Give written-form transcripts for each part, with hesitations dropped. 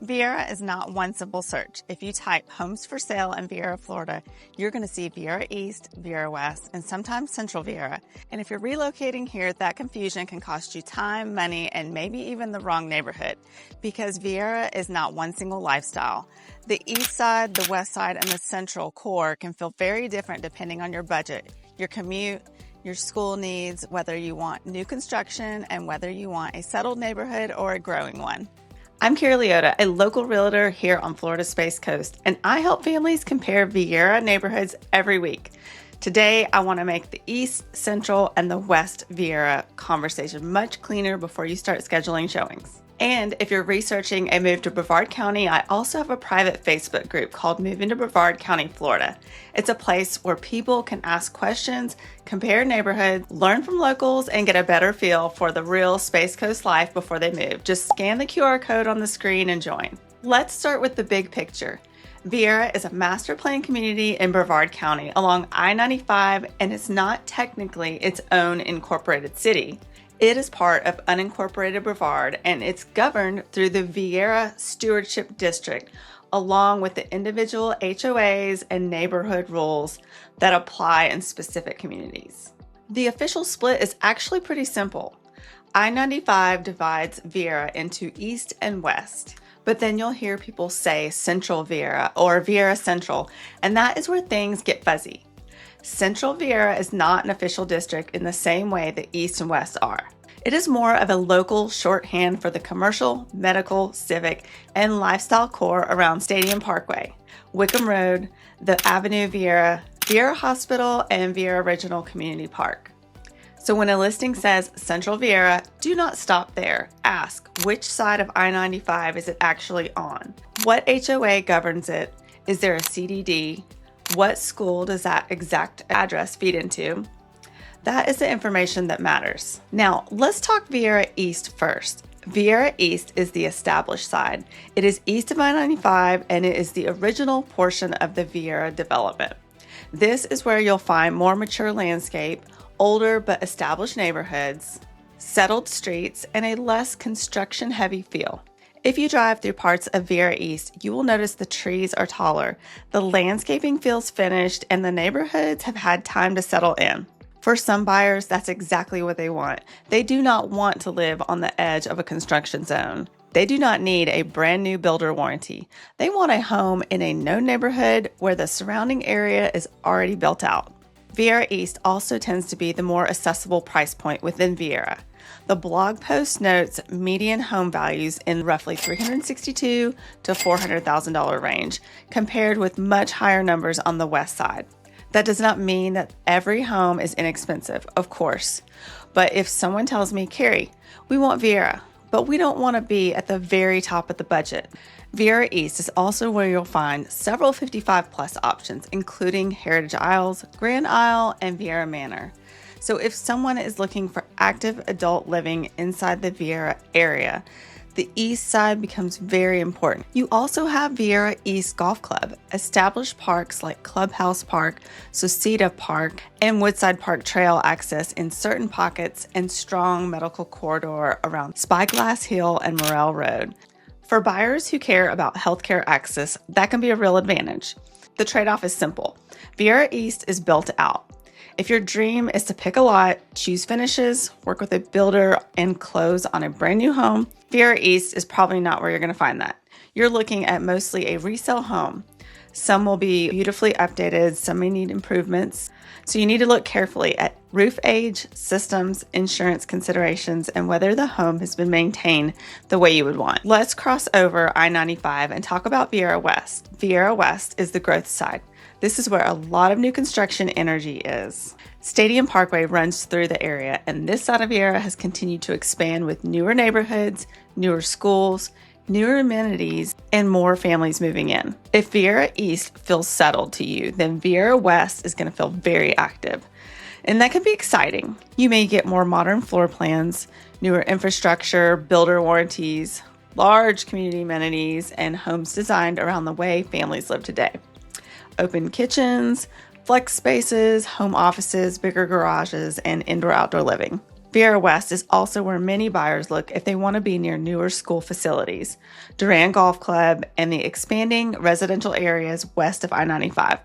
Viera is not one simple search. If you type homes for sale in Viera, Florida, you're going to see Viera East, Viera West, and sometimes Central Viera. And if you're relocating here, that confusion can cost you time, money, and maybe even the wrong neighborhood, because Viera is not one single lifestyle. The east side, the west side, and the central core can feel very different depending on your budget, your commute, your school needs, whether you want new construction, and whether you want a settled neighborhood or a growing one. I'm Carrie Liotta, a local realtor here on Florida's Space Coast, and I help families compare Viera neighborhoods every week. Today, I want to make the East, Central, and the West Viera conversation much cleaner before you start scheduling showings. And if you're researching a move to Brevard County, I also have a private Facebook group called Moving to Brevard County, Florida. It's a place where people can ask questions, compare neighborhoods, learn from locals, and get a better feel for the real Space Coast life before they move. Just scan the QR code on the screen and join. Let's start with the big picture. Viera is a master plan community in Brevard County along I-95, and it's not technically its own incorporated city. It is part of unincorporated Brevard, and it's governed through the Viera Stewardship District, along with the individual HOAs and neighborhood rules that apply in specific communities. The official split is actually pretty simple. I-95 divides Viera into East and West, but then you'll hear people say Central Viera or Viera Central, and that is where things get fuzzy. Central Viera is not an official district in the same way that East and West are. It is more of a local shorthand for the commercial, medical, civic, and lifestyle core around Stadium Parkway, Wickham Road, the Avenue Viera, Viera Hospital, and Viera Regional Community Park. So when a listing says Central Viera, do not stop there. Ask, which side of I-95 is it actually on? What HOA governs it? Is there a CDD? What school does that exact address feed into? That is the information that matters. Now, let's talk Viera East first. Viera East is the established side. It is east of I-95, and it is the original portion of the Viera development. This is where you'll find more mature landscape, older but established neighborhoods, settled streets, and a less construction-heavy feel. If you drive through parts of Viera East, you will notice the trees are taller, the landscaping feels finished, and the neighborhoods have had time to settle in. For some buyers, that's exactly what they want. They do not want to live on the edge of a construction zone. They do not need a brand new builder warranty. They want a home in a known neighborhood where the surrounding area is already built out. Viera East also tends to be the more accessible price point within Viera. The blog post notes median home values in roughly $362,000 to $400,000 range, compared with much higher numbers on the west side. That does not mean that every home is inexpensive, of course. But if someone tells me, Carrie, we want Viera, but we don't want to be at the very top of the budget, Viera East is also where you'll find several 55 plus options, including Heritage Isles, Grand Isle, and Viera Manor. So if someone is looking for active adult living inside the Viera area, the east side becomes very important. You also have Viera East Golf Club, established parks like Clubhouse Park, Sauceda Park, and Woodside Park Trail access in certain pockets, and strong medical corridor around Spyglass Hill and Morrell Road. For buyers who care about healthcare access, that can be a real advantage. The trade-off is simple. Viera East is built out. If your dream is to pick a lot, choose finishes, work with a builder, and close on a brand new home, Viera East is probably not where you're going to find that. You're looking at mostly a resale home. Some will be beautifully updated, some may need improvements. So you need to look carefully at roof age, systems, insurance considerations, and whether the home has been maintained the way you would want. Let's cross over I-95 and talk about Viera West. Viera West is the growth side. This is where a lot of new construction energy is. Stadium Parkway runs through the area, and this side of Viera has continued to expand with newer neighborhoods, newer schools, newer amenities, and more families moving in. If Viera East feels settled to you, then Viera West is going to feel very active. And that can be exciting. You may get more modern floor plans, newer infrastructure, builder warranties, large community amenities, and homes designed around the way families live today. Open kitchens, flex spaces, home offices, bigger garages, and indoor-outdoor living. Viera West is also where many buyers look if they want to be near newer school facilities, Durand Golf Club, and the expanding residential areas west of I-95.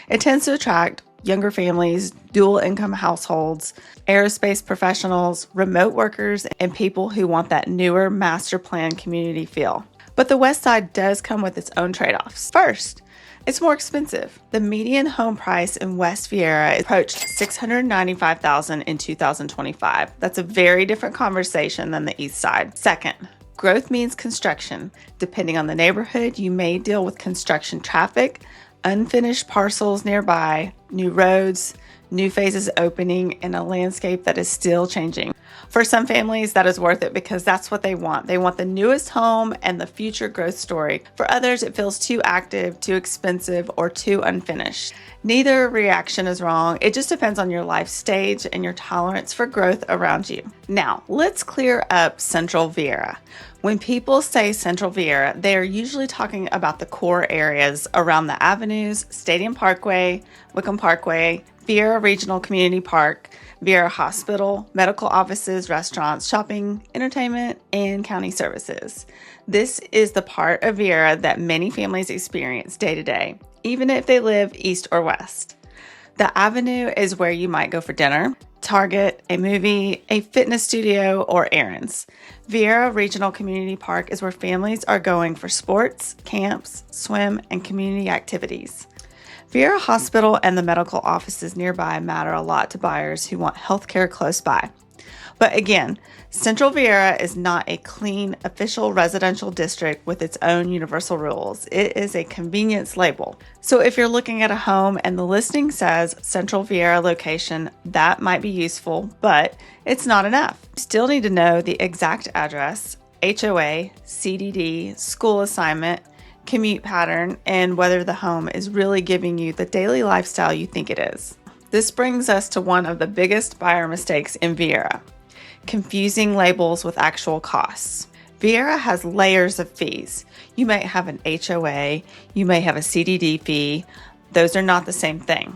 It tends to attract younger families, dual income households, aerospace professionals, remote workers, and people who want that newer master plan community feel. But the West Side does come with its own trade-offs. First, it's more expensive. The median home price in West Viera approached $695,000 in 2025. That's a very different conversation than the East Side. Second, growth means construction. Depending on the neighborhood, you may deal with construction traffic, unfinished parcels nearby, new roads, new phases opening, and a landscape that is still changing. For some families, that is worth it because that's what they want. They want the newest home and the future growth story. For others, it feels too active, too expensive, or too unfinished. Neither reaction is wrong. It just depends on your life stage and your tolerance for growth around you. Now, let's clear up Central Viera. When people say Central Viera, they are usually talking about the core areas around the avenues, Stadium Parkway, Wickham Parkway, Viera Regional Community Park, Viera Hospital, medical offices, restaurants, shopping, entertainment, and county services. This is the part of Viera that many families experience day to day, even if they live east or west. The avenue is where you might go for dinner, Target, a movie, a fitness studio, or errands. Viera Regional Community Park is where families are going for sports, camps, swim, and community activities. Viera Hospital and the medical offices nearby matter a lot to buyers who want healthcare close by. But again, Central Viera is not a clean, official residential district with its own universal rules. It is a convenience label. So if you're looking at a home and the listing says Central Viera location, that might be useful, but it's not enough. You still need to know the exact address, HOA, CDD, school assignment, commute pattern, and whether the home is really giving you the daily lifestyle you think it is. This brings us to one of the biggest buyer mistakes in Viera: confusing labels with actual costs. Viera has layers of fees. You might have an HOA, you may have a CDD fee. Those are not the same thing.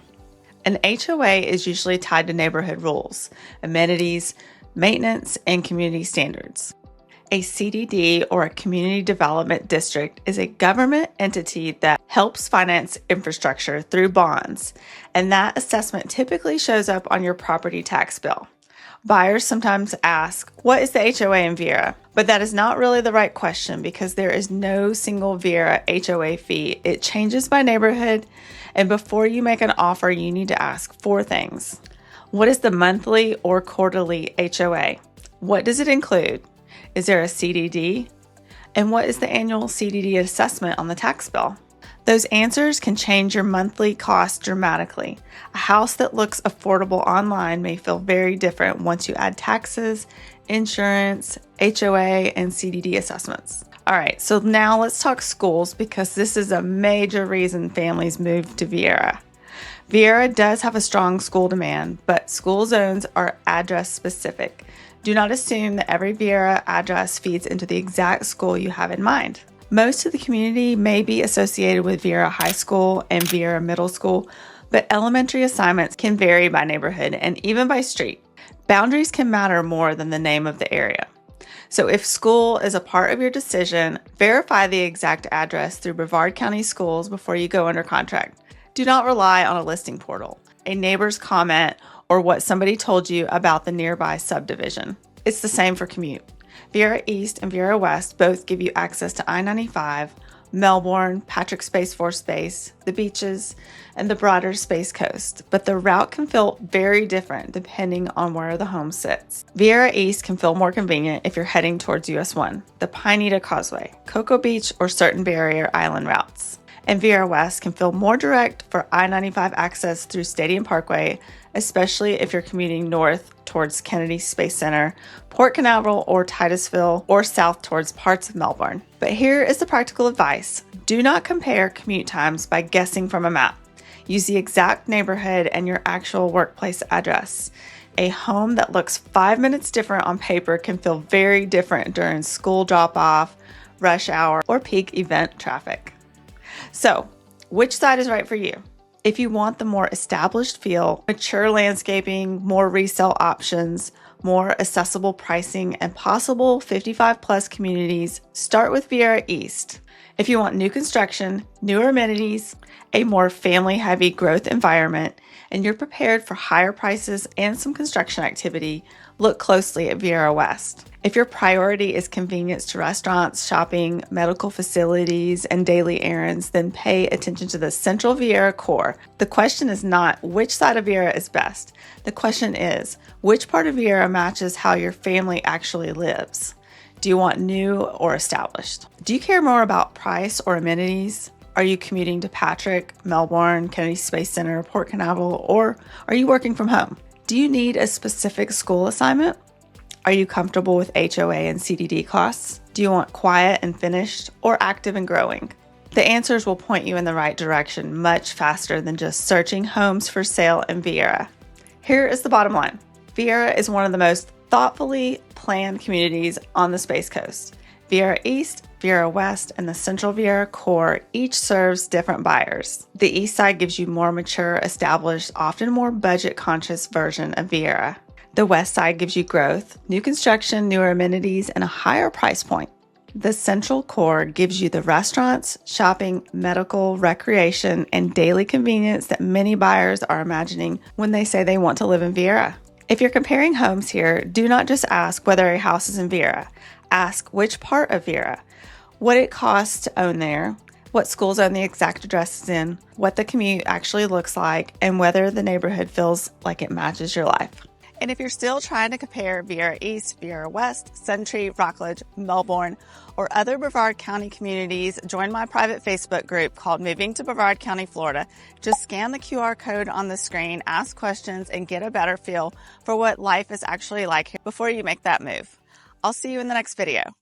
An HOA is usually tied to neighborhood rules, amenities, maintenance, and community standards. A CDD, or a community development district, is a government entity that helps finance infrastructure through bonds, and that assessment typically shows up on your property tax bill. Buyers sometimes ask, what is the HOA in Viera? But that is not really the right question because there is no single Viera HOA fee. It changes by neighborhood, and before you make an offer, you need to ask 4 things. What is the monthly or quarterly HOA? What does it include? Is there a CDD? And what is the annual CDD assessment on the tax bill? Those answers can change your monthly cost dramatically. A house that looks affordable online may feel very different once you add taxes, insurance, HOA, and CDD assessments. All right, so now let's talk schools because this is a major reason families move to Viera. Viera does have a strong school demand, but school zones are address specific. Do not assume that every Viera address feeds into the exact school you have in mind. Most of the community may be associated with Viera High School and Viera Middle School, but elementary assignments can vary by neighborhood and even by street. Boundaries can matter more than the name of the area. So if school is a part of your decision, verify the exact address through Brevard County Schools before you go under contract. Do not rely on a listing portal, a neighbor's comment, or what somebody told you about the nearby subdivision. It's the same for commute. Viera East and Viera West both give you access to I-95, Melbourne, Patrick Space Force Base, the beaches, and the broader Space Coast, but the route can feel very different depending on where the home sits. Viera East can feel more convenient if you're heading towards US 1, the Pineda Causeway, Cocoa Beach, or certain barrier island routes. And Viera West can feel more direct for I-95 access through Stadium Parkway, especially if you're commuting north towards Kennedy Space Center, Port Canaveral or Titusville, or south towards parts of Melbourne. But here is the practical advice. Do not compare commute times by guessing from a map. Use the exact neighborhood and your actual workplace address. A home that looks 5 minutes different on paper can feel very different during school drop-off, rush hour, or peak event traffic. So, which side is right for you? If you want the more established feel, mature landscaping, more resale options, more accessible pricing, and possible 55 plus communities, start with Viera East. If you want new construction, newer amenities, a more family-heavy growth environment, and you're prepared for higher prices and some construction activity, look closely at Viera West. If your priority is convenience to restaurants, shopping, medical facilities, and daily errands, then pay attention to the Central Viera core. The question is not which side of Viera is best. The question is, which part of Viera matches how your family actually lives? Do you want new or established? Do you care more about price or amenities? Are you commuting to Patrick, Melbourne, Kennedy Space Center, Port Canaveral, or are you working from home? Do you need a specific school assignment? Are you comfortable with HOA and CDD costs? Do you want quiet and finished or active and growing? The answers will point you in the right direction much faster than just searching homes for sale in Viera. Here is the bottom line. Viera is one of the most thoughtfully planned communities on the Space Coast. Viera East, Viera West, and the Central Viera core each serves different buyers. The East side gives you more mature, established, often more budget-conscious version of Viera. The West side gives you growth, new construction, newer amenities, and a higher price point. The Central core gives you the restaurants, shopping, medical, recreation, and daily convenience that many buyers are imagining when they say they want to live in Viera. If you're comparing homes here, do not just ask whether a house is in Viera. Ask which part of Viera, what it costs to own there, what school zone the exact address is in, what the commute actually looks like, and whether the neighborhood feels like it matches your life. And if you're still trying to compare Viera East, Viera West, Sentry, Rockledge, Melbourne, or other Brevard County communities, join my private Facebook group called Moving to Brevard County, Florida. Just scan the QR code on the screen, ask questions, and get a better feel for what life is actually like here before you make that move. I'll see you in the next video.